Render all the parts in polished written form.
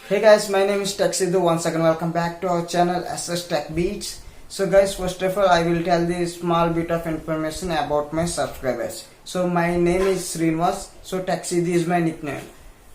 Hey guys, my name is Tech Sidhu. Once again, welcome back to our channel SS Tech Beats. So guys, first of all, I will tell the small bit of information about my subscribers. So my name is Srinivas. So Tech Sidhu is my nickname.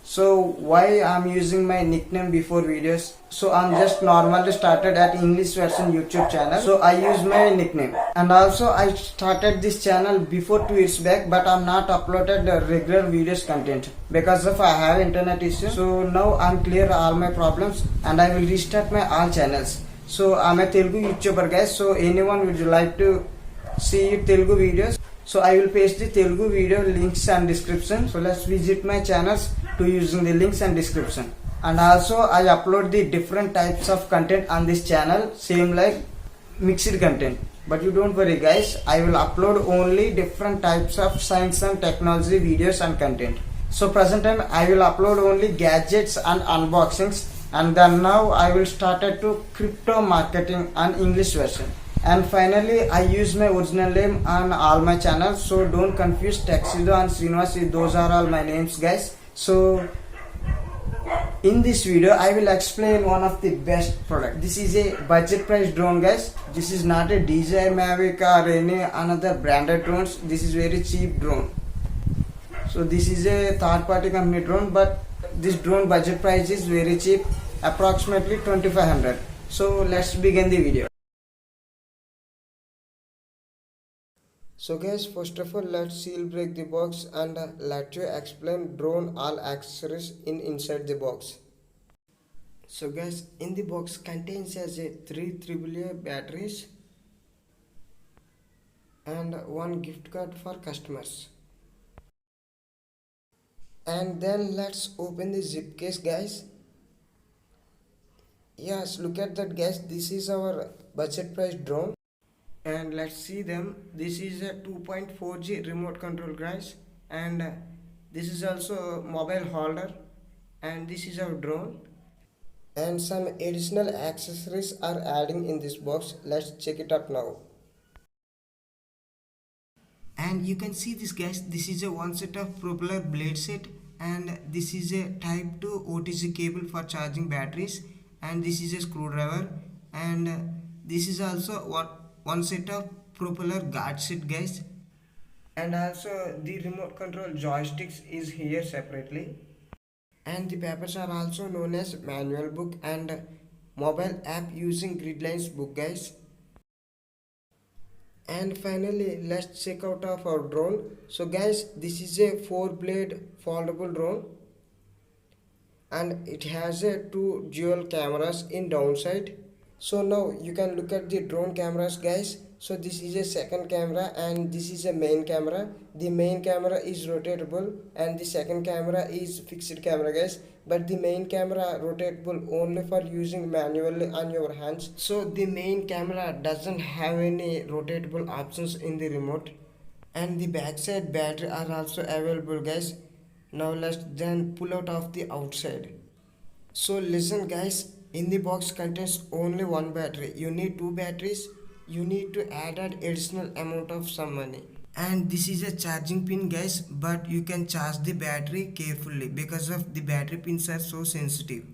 So why I'm using my nickname before videos? So I'm just normally started at English version YouTube channel. So I use my nickname. And also I started this channel before 2 years back, but I'm not uploaded the regular videos content because of I have internet issue. So now I'm clear all my problems and I will restart my all channels. So I'm a Telugu YouTuber guys. So anyone would like to see Telugu videos? So I will paste the Telugu video links and description. So let's visit my channels to using the links and description. And also I upload the different types of content on this channel, same like mixed content. But you don't worry guys, I will upload only different types of science and technology videos and content. So present time I will upload only gadgets and unboxings, and then now I will started to crypto marketing and English version. And finally I use my original name on all my channels, so don't confuse Taxido and Srinivas. Those are all my names guys. So in this video I will explain one of the best product. This is a budget price drone guys. This is not a DJI Mavic or any another branded drones. This is very cheap drone. So this is a third party company drone, but this drone budget price is very cheap, approximately 2500. So let's begin the video. So guys, first of all let's seal break the box and let you explain drone all accessories inside the box. So guys, in the box contains as a 3 AAA batteries and one gift card for customers. And then let's open the zip case guys. Yes, look at that guys, this is our budget price drone. And let's see them. This is a 2.4G remote control guys, and this is also a mobile holder, and this is our drone. And some additional accessories are adding in this box. Let's check it out now. And you can see this guys, this is a one set of propeller blade set, and this is a type 2 OTG cable for charging batteries, and this is a screwdriver, and this is also one set of propeller guard set guys. And also the remote control joysticks is here separately, and the papers are also known as manual book and mobile app using grid lines book guys. And finally let's check out of our drone. So guys, this is a 4-blade foldable drone, and it has a 2 dual cameras in downside. So now you can look at the drone cameras guys. So this is a second camera and this is a main camera. The main camera is rotatable and the second camera is fixed camera guys, but the main camera rotatable only for using manually on your hands. So the main camera doesn't have any rotatable options in the remote, and the backside battery are also available guys. Now let's then pull out of the outside. So listen guys, in the box contains only one battery. You need 2 batteries. You need to add an additional amount of some money. And this is a charging pin guys, but you can charge the battery carefully because of the battery pins are so sensitive.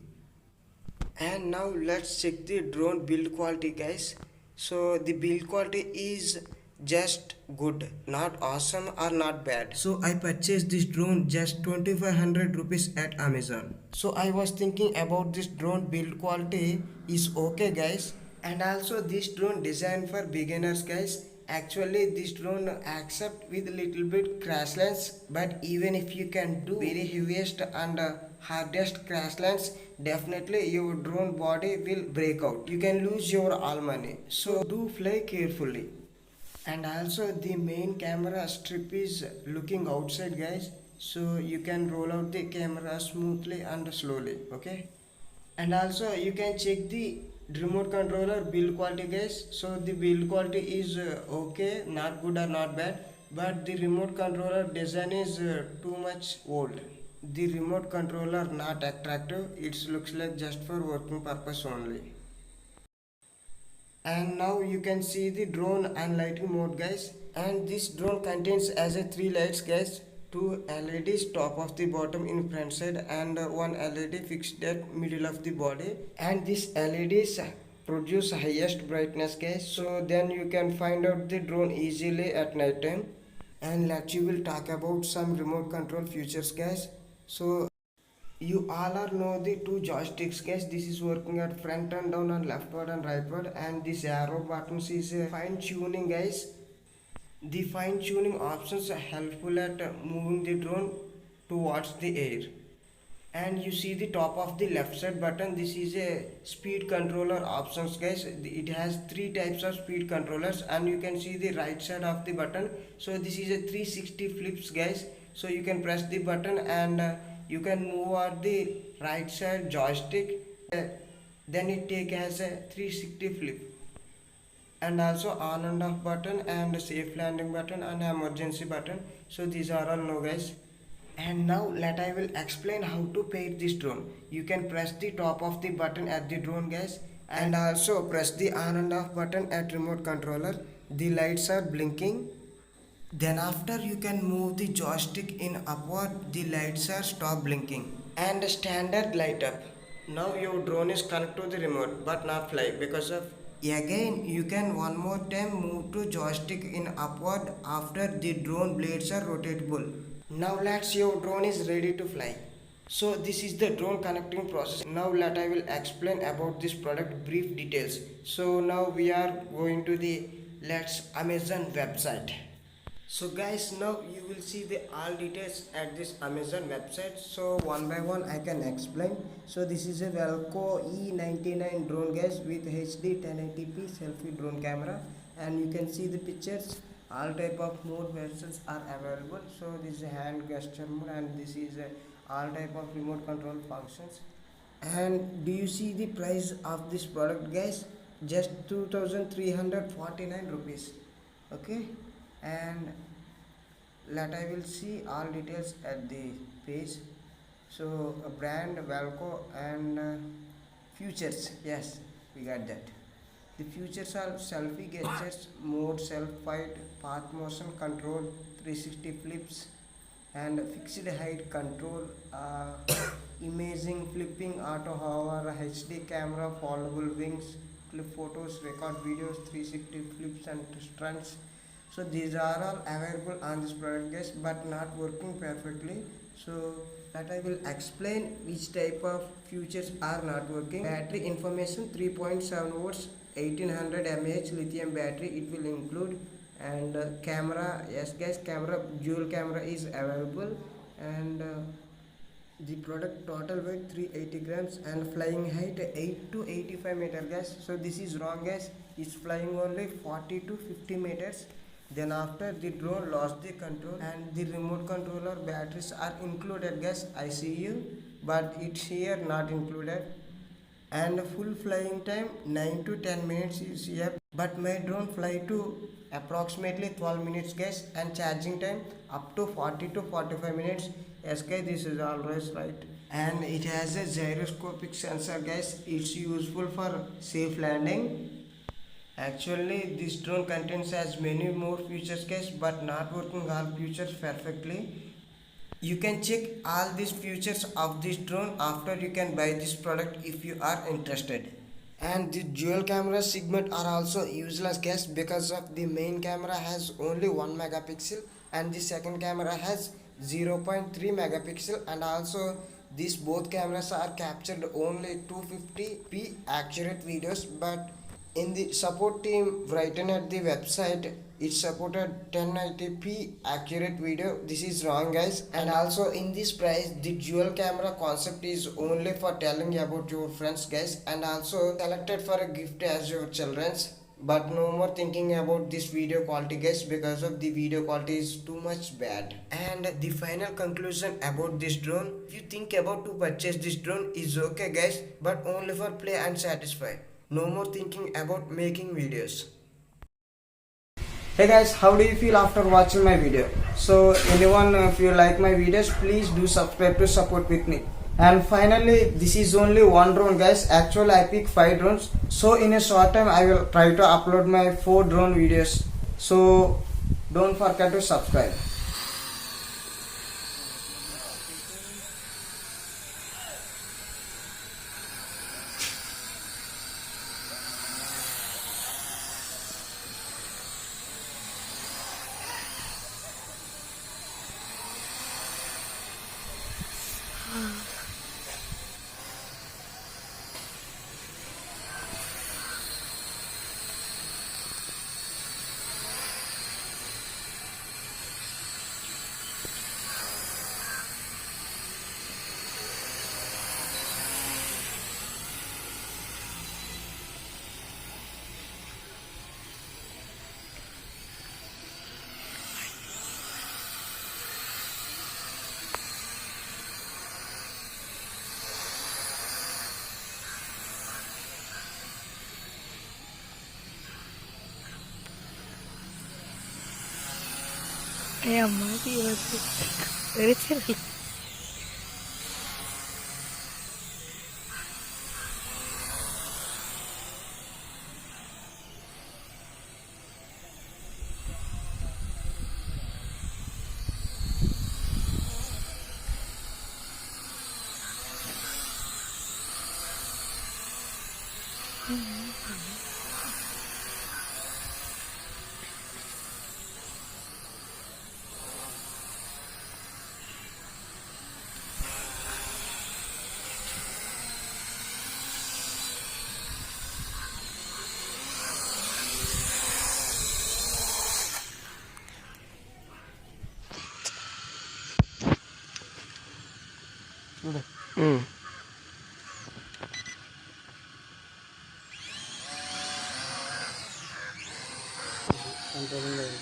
And now let's check the drone build quality guys. So the build quality is just good, not awesome or not bad. So I purchased this drone just 2500 rupees at Amazon. So I was thinking about this drone build quality is okay guys, and also this drone designed for beginners guys. Actually this drone accept with little bit crash lands, but even if you can do very heaviest and hardest crash lands, definitely your drone body will break out. You can lose your all money. So do fly carefully. And also the main camera strip is looking outside guys, so you can roll out the camera smoothly and slowly, okay. And also you can check the remote controller build quality guys. So the build quality is okay, not good or not bad, but the remote controller design is too much old. The remote controller not attractive, it looks like just for working purpose only. And now you can see the drone and lighting mode guys, and this drone contains as a 3 lights guys, two LEDs top of the bottom in front side and one LED fixed at middle of the body, and this LEDs produce highest brightness guys, so then you can find out the drone easily at night time. And let you will talk about some remote control features guys. So you all are know the two joysticks guys. This is working at front and down and leftward and rightward, and this arrow buttons is fine tuning guys. The fine tuning options are helpful at moving the drone towards the air. And you see the top of the left side button, this is a speed controller options guys. It has three types of speed controllers, and you can see the right side of the button. So this is a 360 flips guys, so you can press the button and you can move on the right side joystick, then it take as a 360 flip. And also on and off button and safe landing button and emergency button. So these are all no guys. And now I will explain how to pair this drone. You can press the top of the button at the drone guys, and also press the on and off button at remote controller. The lights are blinking. Then after you can move the joystick in upward, the lights are stop blinking and standard light up. Now your drone is connected to the remote but not fly because of. Again you can one more time move to joystick in upward after the drone blades are rotatable. Now your drone is ready to fly. So this is the drone connecting process. Now I will explain about this product brief details. So now we are going to the Amazon website. So guys, now you will see the all details at this Amazon website. So one by one I can explain. So this is a Velco E99 drone guys with HD 1080p selfie drone camera, and you can see the pictures. All type of mode versions are available. So this is a hand gesture mode, and this is all type of remote control functions. And do you see the price of this product guys? Just 2349 rupees. Okay, and I will see all details at the page. So a brand Velco and features, yes, we got that. The features are selfie gestures mode, self fight, path motion control, 360 flips, and fixed height control, imaging, flipping, auto hover, HD camera, foldable wings, clip photos, record videos, 360 flips and stunts. So these are all available on this product guys, but not working perfectly. So that I will explain which type of features are not working. Battery information 3.7 volts, 1800 mAh lithium battery it will include, and camera, yes guys, camera dual camera is available, and the product total weight 380 grams and flying height 8 to 85 meters guys. So this is wrong guys, it's flying only 40 to 50 meters. Then after the drone lost the control, and the remote controller batteries are included guys, I see you, but it's here not included. And full flying time 9 to 10 minutes is here, but my drone fly to approximately 12 minutes guys, and charging time up to 40 to 45 minutes. Yes guys, this is always right. And it has a gyroscopic sensor guys, it's useful for safe landing. Actually this drone contains as many more features guys, but not working all features perfectly. You can check all these features of this drone after you can buy this product if you are interested. And the dual camera segment are also useless guys, because of the main camera has only 1 megapixel and the second camera has 0.3 megapixel, and also these both cameras are captured only 250p accurate videos, but in the support team written at the website it supported 1080p accurate video. This is wrong guys. And also in this price the dual camera concept is only for telling about your friends guys, and also selected for a gift as your children's, but no more thinking about this video quality guys, because of the video quality is too much bad. And the final conclusion about this drone, if you think about to purchase this drone is okay guys, but only for play and satisfy. No more thinking about making videos. Hey guys, how do you feel after watching my video? So anyone, if you like my videos, please do subscribe to support with me. And finally, this is only one drone guys. Actually I picked 5 drones, so in a short time I will try to upload my 4 drone videos. So don't forget to subscribe. అమ్మ తీయవచ్చు very చిన్న అంతే